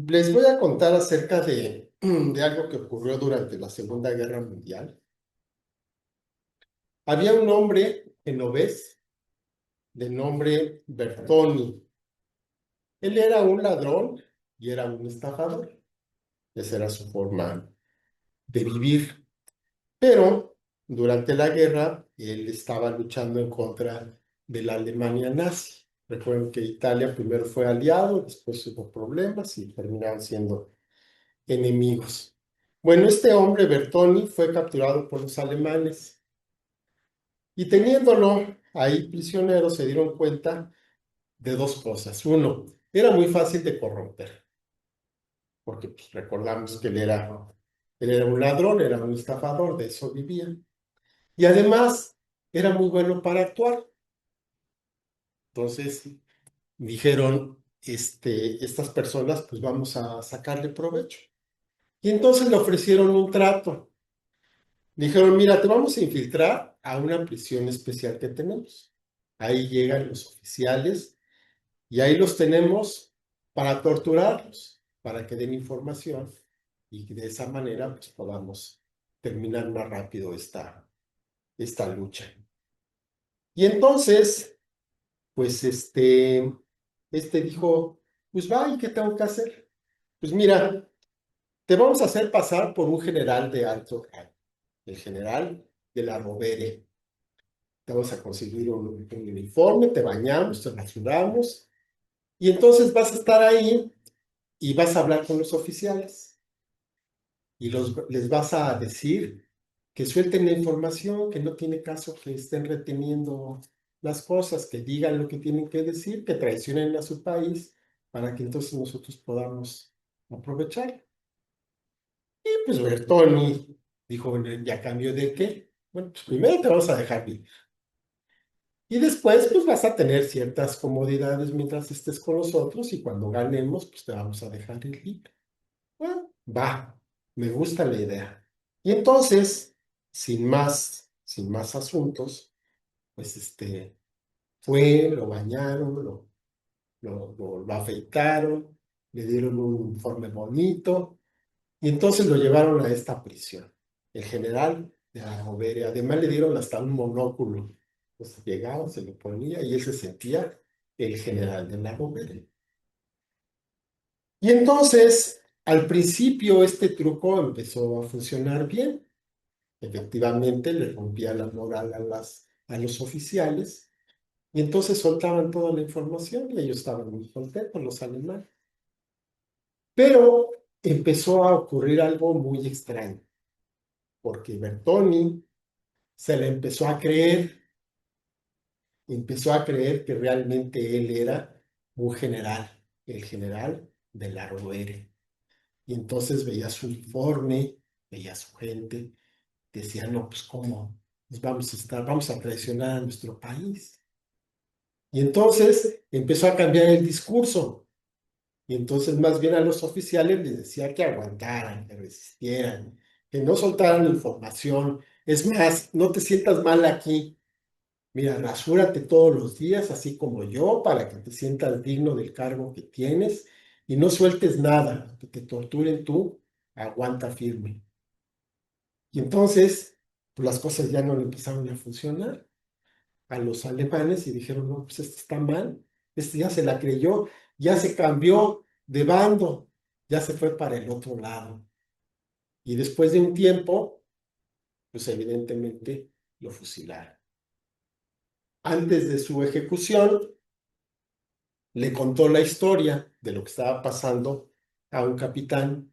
Les voy a contar acerca de algo que ocurrió durante la Segunda Guerra Mundial. Había un hombre genovés de nombre Bertoni. Él era un ladrón y era un estafador. Esa era su forma de vivir. Pero durante la guerra, él estaba luchando en contra de la Alemania nazi. Recuerden que Italia primero fue aliado, después hubo problemas y terminaron siendo enemigos. Bueno, este hombre, Bertoni, fue capturado por los alemanes y teniéndolo ahí prisionero se dieron cuenta de dos cosas. Uno, era muy fácil de corromper, porque pues, recordamos que él era un ladrón, era un estafador, de eso vivía. Y además era muy bueno para actuar. Entonces dijeron, estas personas, pues vamos a sacarle provecho. Y entonces le ofrecieron un trato. Dijeron, mira, te vamos a infiltrar a una prisión especial que tenemos. Ahí llegan los oficiales y ahí los tenemos para torturarlos, para que den información y que de esa manera pues, podamos terminar más rápido esta lucha. Y entonces, pues este dijo, pues va, ¿y qué tengo que hacer? Pues mira, te vamos a hacer pasar por un general de alto rango, el general de la Rovere. Te vamos a conseguir un uniforme, te bañamos, te rasuramos, y entonces vas a estar ahí y vas a hablar con los oficiales y les vas a decir que suelten la información, que no tiene caso que estén reteniendo las cosas, que digan lo que tienen que decir, que traicionen a su país para que entonces nosotros podamos aprovechar. Y pues Bertoni dijo, bueno, ¿ya cambio de qué? Bueno, pues primero te vamos a dejar vivir. Y después, pues vas a tener ciertas comodidades mientras estés con nosotros y cuando ganemos, pues te vamos a dejar ir libre. Bueno, va, me gusta la idea. Y entonces, sin más asuntos, pues fue, lo bañaron, lo afeitaron, le dieron un informe bonito y entonces lo llevaron a esta prisión. El general de la Rovere, además le dieron hasta un monóculo. Pues llegaba, se lo ponía y él se sentía el general de la Rovere. Y entonces, al principio, este truco empezó a funcionar bien. Efectivamente, le rompía la moral a los oficiales y entonces soltaban toda la información y ellos estaban muy contentos, los alemanes. Pero empezó a ocurrir algo muy extraño, porque Bertoni se le empezó a creer que realmente él era un general, el general de la Rovere. Y entonces veía su uniforme, veía su gente, decía, no, pues cómo nos vamos a traicionar a nuestro país. Y entonces empezó a cambiar el discurso. Y entonces más bien a los oficiales les decía que aguantaran, que resistieran, que no soltaran la información. Es más, no te sientas mal aquí. Mira, rasúrate todos los días, así como yo, para que te sientas digno del cargo que tienes y no sueltes nada, que te torturen tú, aguanta firme. Y entonces, pues las cosas ya no le empezaron a funcionar a los alemanes y dijeron, no, pues esto está mal, este ya se la creyó, ya se cambió de bando, ya se fue para el otro lado. Y después de un tiempo, pues evidentemente lo fusilaron. Antes de su ejecución, le contó la historia de lo que estaba pasando a un capitán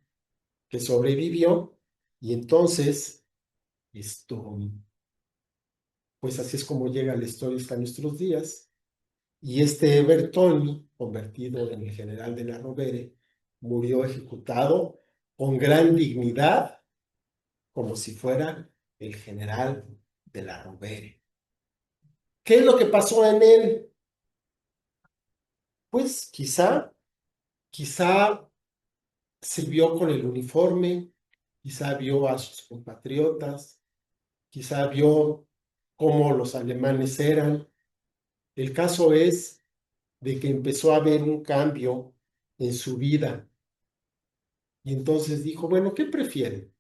que sobrevivió y entonces, esto, pues así es como llega la historia hasta nuestros días. Y este Bertoni, convertido en el general de la Rovere, murió ejecutado con gran dignidad, como si fuera el general de la Rovere. ¿Qué es lo que pasó en él? Pues quizá se vio con el uniforme, quizá vio a sus compatriotas, quizá vio cómo los alemanes eran. El caso es de que empezó a haber un cambio en su vida Y entonces dijo, bueno, ¿qué prefieren?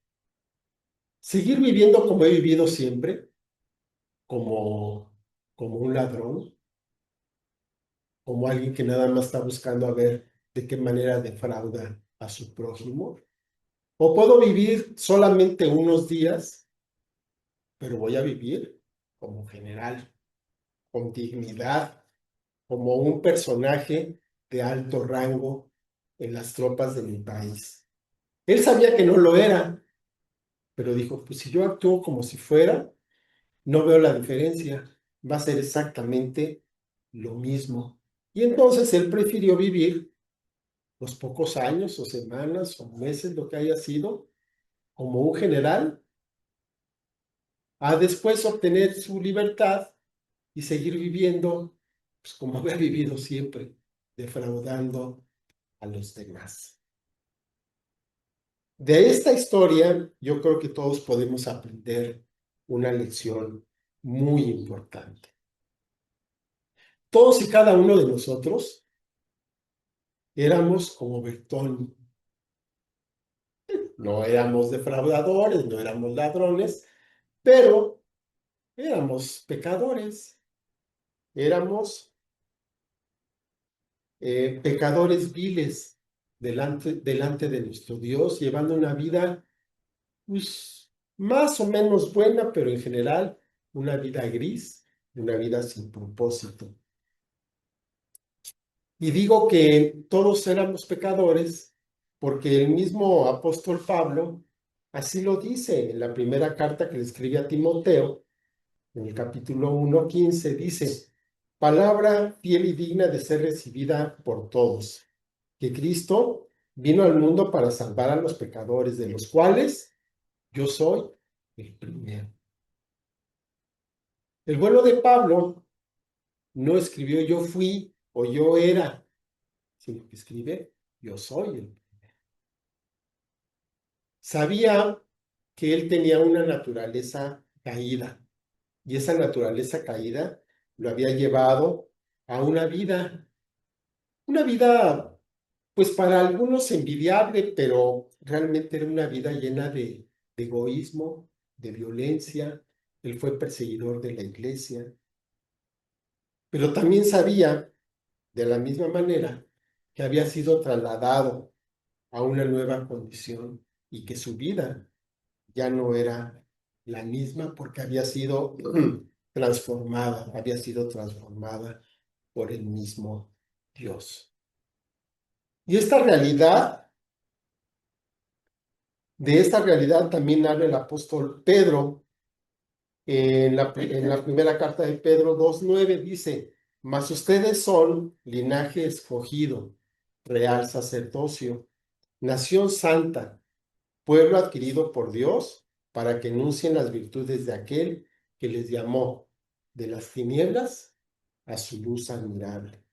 ¿Seguir viviendo como he vivido siempre, como, como un ladrón, como alguien que nada más está buscando a ver de qué manera defrauda a su prójimo? ¿O puedo vivir solamente unos días, pero voy a vivir como general, con dignidad, como un personaje de alto rango en las tropas de mi país? Él sabía que no lo era, pero dijo, pues si yo actúo como si fuera, no veo la diferencia, va a ser exactamente lo mismo. Y entonces él prefirió vivir los pocos años o semanas o meses, lo que haya sido, como un general, a después obtener su libertad y seguir viviendo pues, como había vivido siempre, defraudando a los demás. De esta historia, yo creo que todos podemos aprender una lección muy importante. Todos y cada uno de nosotros éramos como Bertoni. No éramos defraudadores, no éramos ladrones, pero éramos pecadores. Éramos pecadores viles delante de nuestro Dios, llevando una vida pues, más o menos buena, pero en general una vida gris, una vida sin propósito. Y digo que todos éramos pecadores porque el mismo apóstol Pablo así lo dice en la primera carta que le escribe a Timoteo, en el capítulo 1:15, dice, palabra fiel y digna de ser recibida por todos, que Cristo vino al mundo para salvar a los pecadores, de los cuales yo soy el primero. El bueno de Pablo no escribió yo fui o yo era, sino que escribe yo soy el. Sabía que él tenía una naturaleza caída y esa naturaleza caída lo había llevado a una vida, pues para algunos envidiable, pero realmente era una vida llena de egoísmo, de violencia. Él fue perseguidor de la iglesia, pero también sabía de la misma manera que había sido trasladado a una nueva condición y que su vida ya no era la misma porque había sido transformada por el mismo Dios. Y de esta realidad también habla el apóstol Pedro en la primera carta de Pedro 2:9 dice, mas ustedes son linaje escogido, real sacerdocio, nación santa, pueblo adquirido por Dios, para que anuncien las virtudes de aquel que les llamó de las tinieblas a su luz admirable.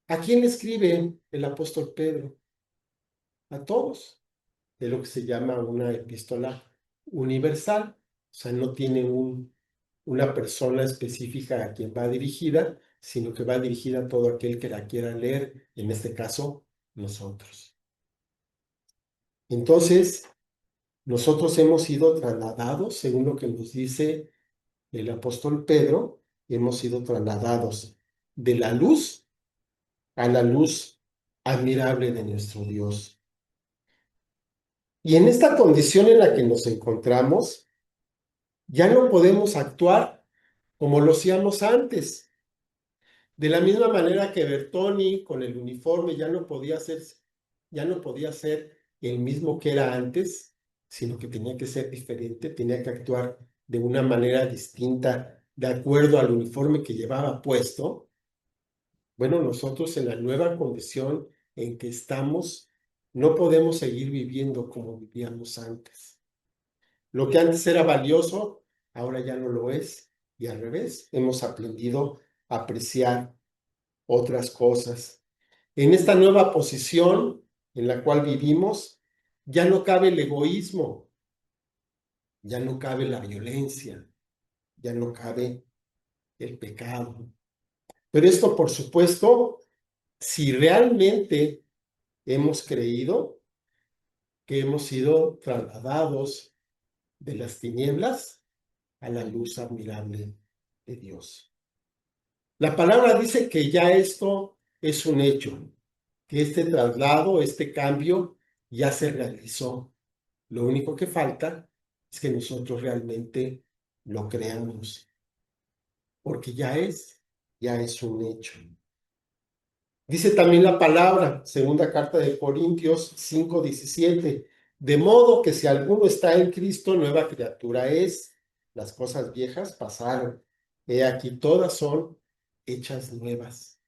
¿A quién le escribe el apóstol Pedro? A todos, de lo que se llama una epístola universal. O sea, no tiene una persona específica a quien va dirigida, sino que va dirigida a todo aquel que la quiera leer, en este caso, nosotros. Entonces, nosotros hemos sido trasladados, según lo que nos dice el apóstol Pedro, hemos sido trasladados de la luz a la luz admirable de nuestro Dios. Y en esta condición en la que nos encontramos, ya no podemos actuar como lo hacíamos antes. De la misma manera que Bertoni con el uniforme ya no podía ser el mismo que era antes, sino que tenía que ser diferente, tenía que actuar de una manera distinta de acuerdo al uniforme que llevaba puesto. Bueno, nosotros en la nueva condición en que estamos, no podemos seguir viviendo como vivíamos antes. Lo que antes era valioso, ahora ya no lo es. Y al revés, hemos aprendido a apreciar otras cosas. En esta nueva posición en la cual vivimos, ya no cabe el egoísmo, ya no cabe la violencia, ya no cabe el pecado. Pero esto, por supuesto, si realmente hemos creído que hemos sido trasladados de las tinieblas a la luz admirable de Dios. La palabra dice que ya esto es un hecho, que este traslado, este cambio ya se realizó. Lo único que falta es que nosotros realmente lo creamos, porque ya es un hecho. Dice también la palabra, segunda carta de Corintios 5:17, de modo que si alguno está en Cristo, nueva criatura es. Las cosas viejas pasaron. He aquí todas son hechas nuevas.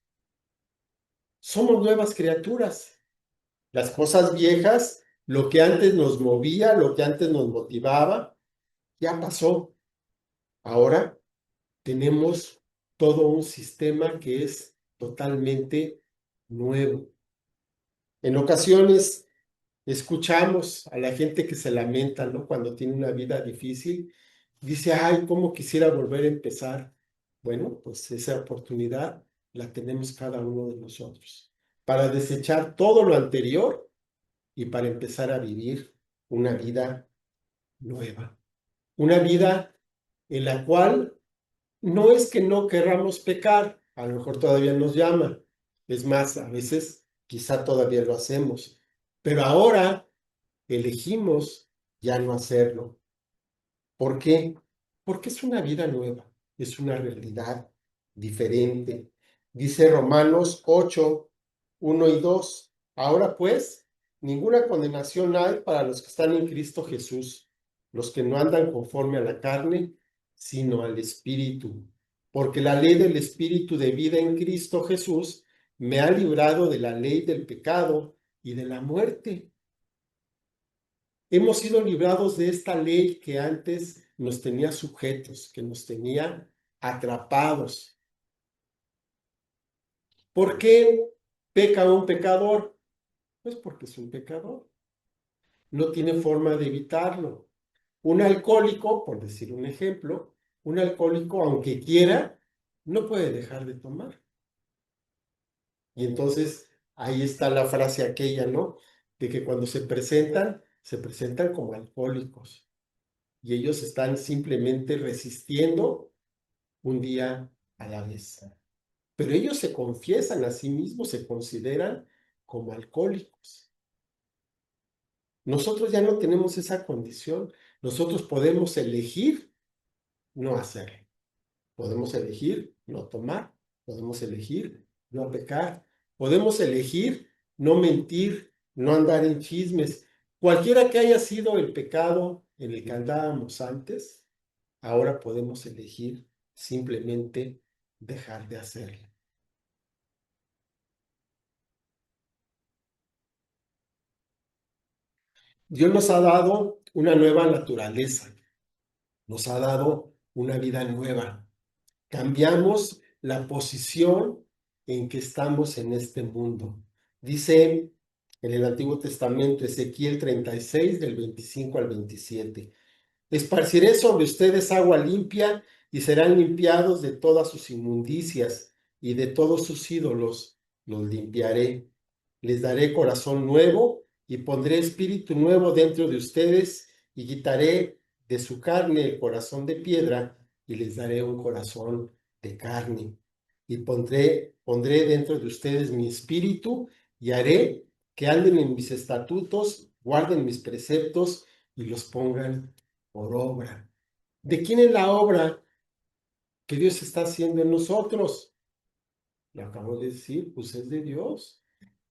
Somos nuevas criaturas. Las cosas viejas, lo que antes nos movía, lo que antes nos motivaba, ya pasó. Ahora tenemos todo un sistema que es totalmente nuevo. En ocasiones escuchamos a la gente que se lamenta, ¿no? Cuando tiene una vida difícil, dice, ay, cómo quisiera volver a empezar. Bueno, pues esa oportunidad la tenemos cada uno de nosotros para desechar todo lo anterior y para empezar a vivir una vida nueva. Una vida en la cual no es que no querramos pecar, a lo mejor todavía nos llama. Es más, a veces quizá todavía lo hacemos, pero ahora elegimos ya no hacerlo. ¿Por qué? Porque es una vida nueva, es una realidad diferente. Dice Romanos 8:1 y 2. Ahora pues, ninguna condenación hay para los que están en Cristo Jesús, los que no andan conforme a la carne, sino al Espíritu. Porque la ley del Espíritu de vida en Cristo Jesús me ha librado de la ley del pecado y de la muerte. Hemos sido librados de esta ley que antes nos tenía sujetos, que nos tenía atrapados. ¿Por qué peca un pecador? Pues porque es un pecador. No tiene forma de evitarlo. Un alcohólico, por decir un ejemplo, un alcohólico, aunque quiera, no puede dejar de tomar. Y entonces ahí está la frase aquella, ¿no? De que cuando se presentan como alcohólicos. Y ellos están simplemente resistiendo un día a la vez. Pero ellos se confiesan a sí mismos, se consideran como alcohólicos. Nosotros ya no tenemos esa condición. Nosotros podemos elegir no hacerlo. Podemos elegir no tomar. Podemos elegir no pecar. Podemos elegir no mentir, no andar en chismes. Cualquiera que haya sido el pecado en el que andábamos antes, ahora podemos elegir simplemente dejar de hacerlo. Dios nos ha dado una nueva naturaleza, nos ha dado una vida nueva. Cambiamos la posición en que estamos en este mundo. Dice en el Antiguo Testamento, Ezequiel 36, del 25 al 27. Esparciré sobre ustedes agua limpia y serán limpiados de todas sus inmundicias y de todos sus ídolos los limpiaré. Les daré corazón nuevo y pondré espíritu nuevo dentro de ustedes y quitaré de su carne el corazón de piedra y les daré un corazón de carne. Y pondré dentro de ustedes mi espíritu y haré que anden en mis estatutos, guarden mis preceptos y los pongan por obra. ¿De quién es la obra que Dios está haciendo en nosotros? Lo acabo de decir, pues es de Dios.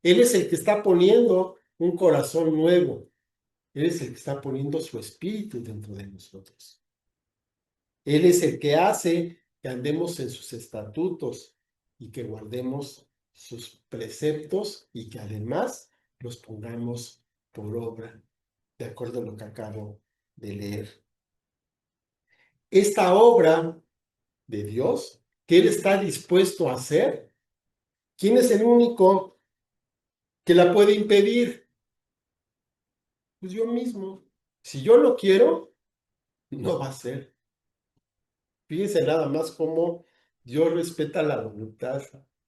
Él es el que está poniendo un corazón nuevo. Él es el que está poniendo su espíritu dentro de nosotros. Él es el que hace que andemos en sus estatutos y que guardemos sus preceptos y que además los pongamos por obra, de acuerdo a lo que acabo de leer. Esta obra de Dios que Él está dispuesto a hacer, ¿quién es el único que la puede impedir? Pues yo mismo. Si yo lo quiero, no va a ser. Fíjense nada más cómo Dios respeta la voluntad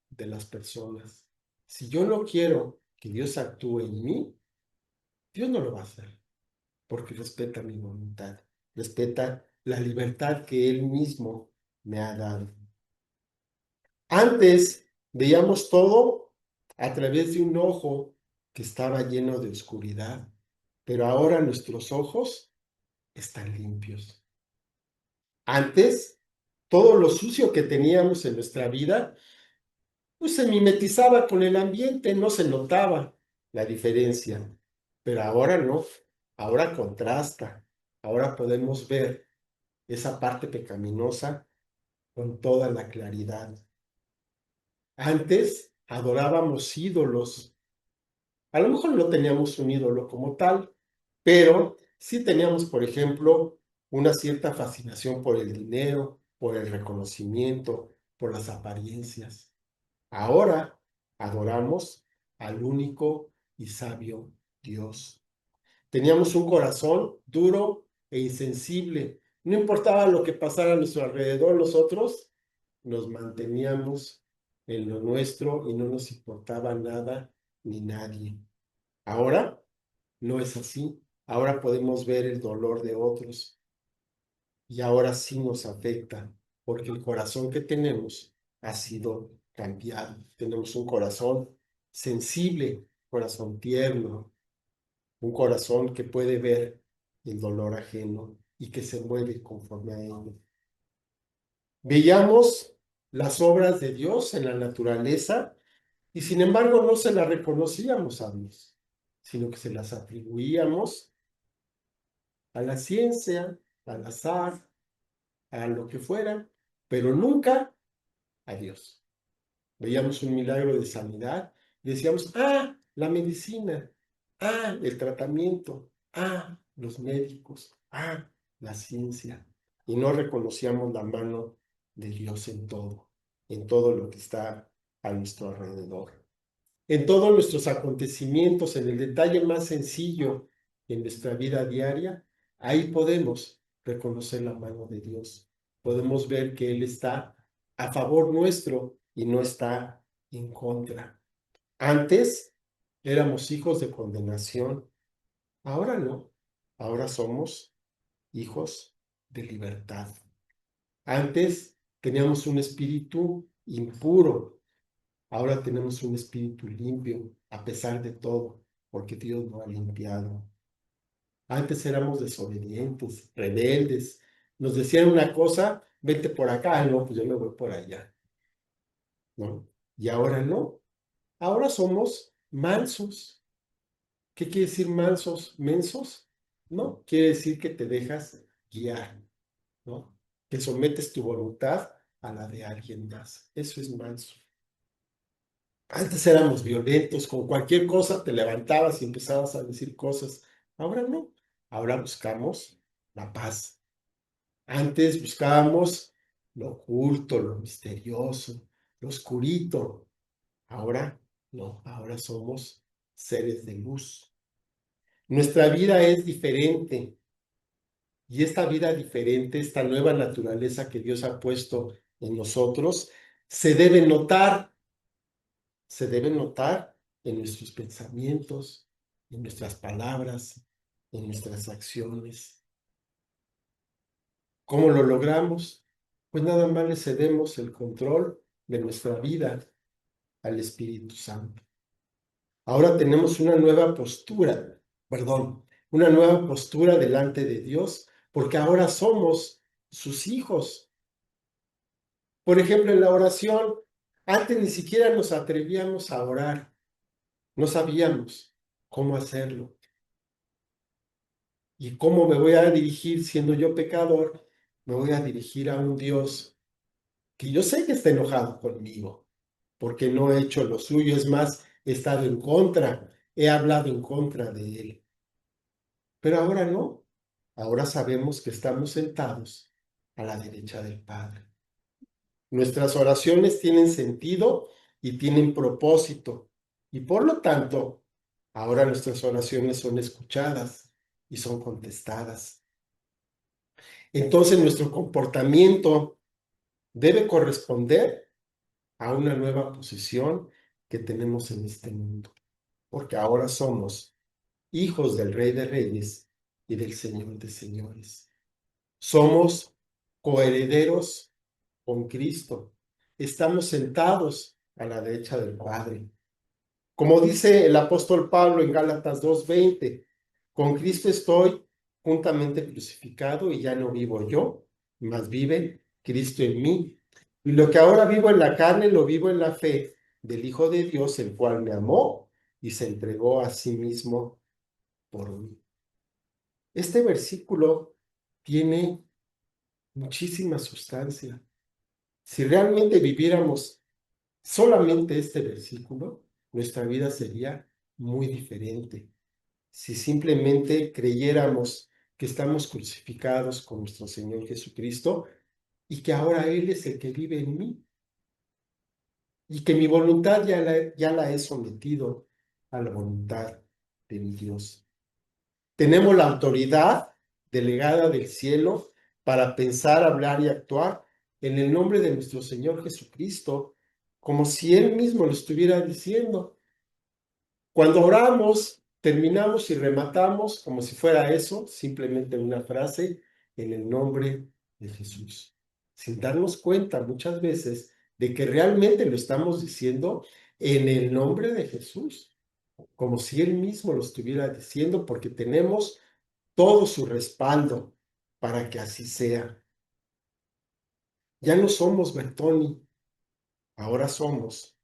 de las personas. Si yo no quiero que Dios actúe en mí, Dios no lo va a hacer porque respeta mi voluntad, respeta la libertad que Él mismo me ha dado. Antes veíamos todo a través de un ojo que estaba lleno de oscuridad, pero ahora nuestros ojos están limpios. Antes, todo lo sucio que teníamos en nuestra vida, pues se mimetizaba con el ambiente, no se notaba la diferencia. Pero ahora no, ahora contrasta, ahora podemos ver esa parte pecaminosa con toda la claridad. Antes adorábamos ídolos. A lo mejor no teníamos un ídolo como tal, pero sí teníamos, por ejemplo, una cierta fascinación por el dinero, por el reconocimiento, por las apariencias. Ahora adoramos al único y sabio Dios. Teníamos un corazón duro e insensible. No importaba lo que pasara a nuestro alrededor, nosotros nos manteníamos en lo nuestro y no nos importaba nada ni nadie. Ahora no es así. Ahora podemos ver el dolor de otros y ahora sí nos afecta porque el corazón que tenemos ha sido cambiado. Tenemos un corazón sensible, corazón tierno, un corazón que puede ver el dolor ajeno y que se mueve conforme a ello. Veíamos las obras de Dios en la naturaleza y sin embargo no se las reconocíamos a Dios, sino que se las atribuíamos a la ciencia, al azar, a lo que fuera, pero nunca a Dios. Veíamos un milagro de sanidad y decíamos, la medicina, el tratamiento, los médicos, la ciencia. Y no reconocíamos la mano de Dios en todo lo que está a nuestro alrededor. En todos nuestros acontecimientos, en el detalle más sencillo en nuestra vida diaria, ahí podemos reconocer la mano de Dios. Podemos ver que Él está a favor nuestro y no está en contra. Antes éramos hijos de condenación, ahora no. Ahora somos hijos de libertad. Antes teníamos un espíritu impuro, ahora tenemos un espíritu limpio, a pesar de todo, porque Dios nos ha limpiado. Antes éramos desobedientes, rebeldes. Nos decían una cosa, vete por acá, no, pues yo me voy por allá, ¿no? Y ahora no. Ahora somos mansos. ¿Qué quiere decir mansos? ¿Mensos? No, quiere decir que te dejas guiar, ¿no? Que sometes tu voluntad a la de alguien más. Eso es manso. Antes éramos violentos, con cualquier cosa te levantabas y empezabas a decir cosas. Ahora no. Ahora buscamos la paz. Antes buscábamos lo oculto, lo misterioso, lo oscurito. Ahora no. Ahora somos seres de luz. Nuestra vida es diferente y esta vida diferente, esta nueva naturaleza que Dios ha puesto en nosotros, se debe notar se debe notar en nuestros pensamientos, en nuestras palabras, en nuestras acciones. ¿Cómo lo logramos? Pues nada más le cedemos el control de nuestra vida al Espíritu Santo. Ahora tenemos una nueva postura delante de Dios, porque ahora somos sus hijos. Por ejemplo, en la oración, antes ni siquiera nos atrevíamos a orar, no sabíamos cómo hacerlo. ¿Y cómo me voy a dirigir siendo yo pecador? Me voy a dirigir a un Dios que yo sé que está enojado conmigo, porque no he hecho lo suyo, es más, he estado en contra, he hablado en contra de Él. Pero ahora no, ahora sabemos que estamos sentados a la derecha del Padre. Nuestras oraciones tienen sentido y tienen propósito, y por lo tanto, ahora nuestras oraciones son escuchadas y son contestadas. Entonces nuestro comportamiento debe corresponder a una nueva posición que tenemos en este mundo, porque ahora somos hijos del Rey de Reyes y del Señor de Señores. Somos coherederos con Cristo. Estamos sentados a la derecha del Padre. Como dice el apóstol Pablo en Gálatas 2:20, con Cristo estoy juntamente crucificado y ya no vivo yo, mas vive Cristo en mí. Y lo que ahora vivo en la carne, lo vivo en la fe del Hijo de Dios, el cual me amó y se entregó a sí mismo por mí. Este versículo tiene muchísima sustancia. Si realmente viviéramos solamente este versículo, nuestra vida sería muy diferente. Si simplemente creyéramos que estamos crucificados con nuestro Señor Jesucristo y que ahora Él es el que vive en mí y que mi voluntad ya la he sometido a la voluntad de mi Dios. Tenemos la autoridad delegada del cielo para pensar, hablar y actuar en el nombre de nuestro Señor Jesucristo, como si Él mismo lo estuviera diciendo. Cuando oramos, terminamos y rematamos como si fuera eso, simplemente una frase en el nombre de Jesús, sin darnos cuenta muchas veces de que realmente lo estamos diciendo en el nombre de Jesús, como si Él mismo lo estuviera diciendo, porque tenemos todo su respaldo para que así sea. Ya no somos Bertoni, ahora somos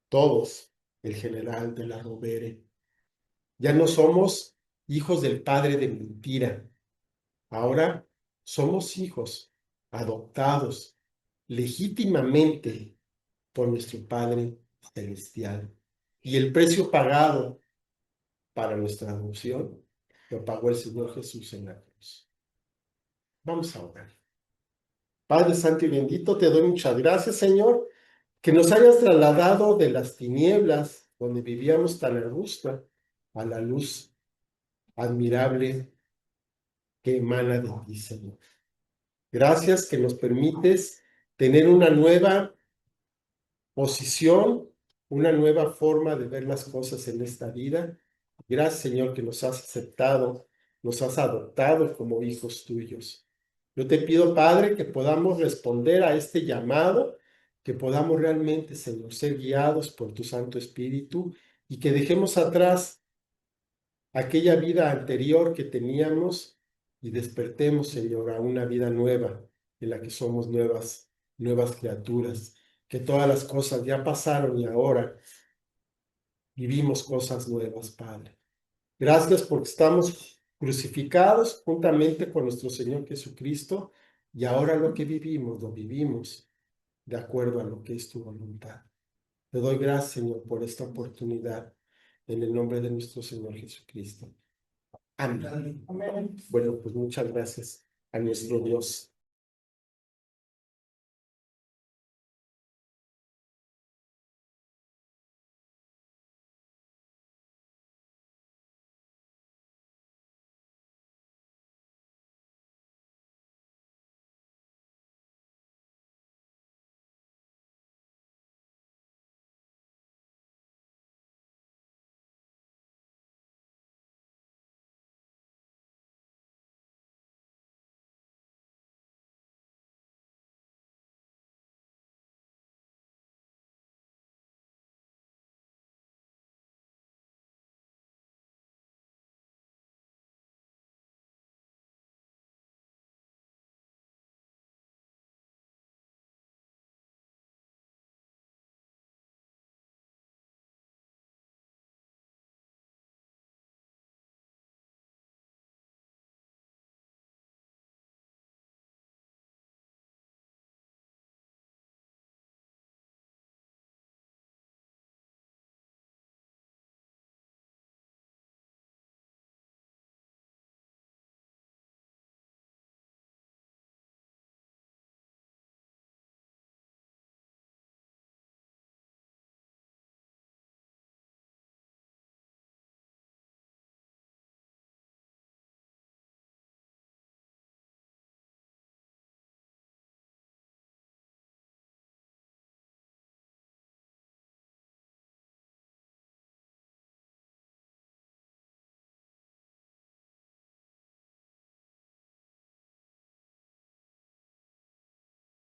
todos el general de la Rovere. Ya no somos hijos del padre de mentira. Ahora somos hijos adoptados legítimamente por nuestro Padre Celestial. Y el precio pagado para nuestra adopción lo pagó el Señor Jesús en la cruz. Vamos a orar. Padre Santo y bendito, te doy muchas gracias, Señor, que nos hayas trasladado de las tinieblas donde vivíamos tan a gusto a la luz admirable que emana de ti, Señor. Gracias que nos permites tener una nueva posición, una nueva forma de ver las cosas en esta vida. Gracias, Señor, que nos has aceptado, nos has adoptado como hijos tuyos. Yo te pido, Padre, que podamos responder a este llamado, que podamos realmente, Señor, ser guiados por tu Santo Espíritu y que dejemos atrás aquella vida anterior que teníamos y despertemos, Señor, a una vida nueva en la que somos nuevas criaturas, que todas las cosas ya pasaron y ahora vivimos cosas nuevas, Padre. Gracias porque estamos crucificados juntamente con nuestro Señor Jesucristo y ahora lo vivimos de acuerdo a lo que es tu voluntad. Te doy gracias, Señor, por esta oportunidad en el nombre de nuestro Señor Jesucristo. Amén. Amén. Bueno, pues muchas gracias a nuestro Dios.